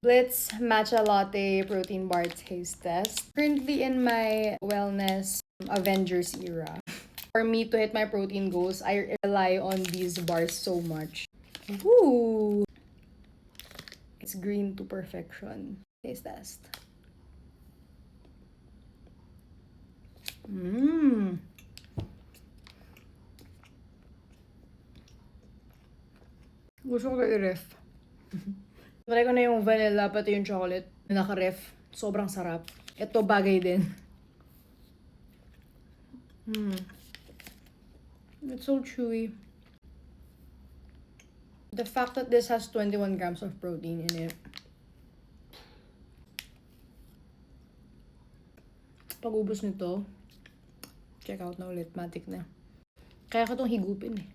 Blitz Matcha Latte Protein Bar Taste Test. Currently in my wellness Avengers era. For me to hit my protein goals, I rely on these bars so much. Woo! It's green to perfection. Taste test. Mmm. Gusto ko i-ref. Try ko na yung vanilla pati yung chocolate na naka-ref. Sobrang sarap. Ito bagay din. It's so chewy. The fact that this has 21 grams of protein in it. Pag ubos nito, check out na ulit. Matik na. Kaya ko itong higupin eh.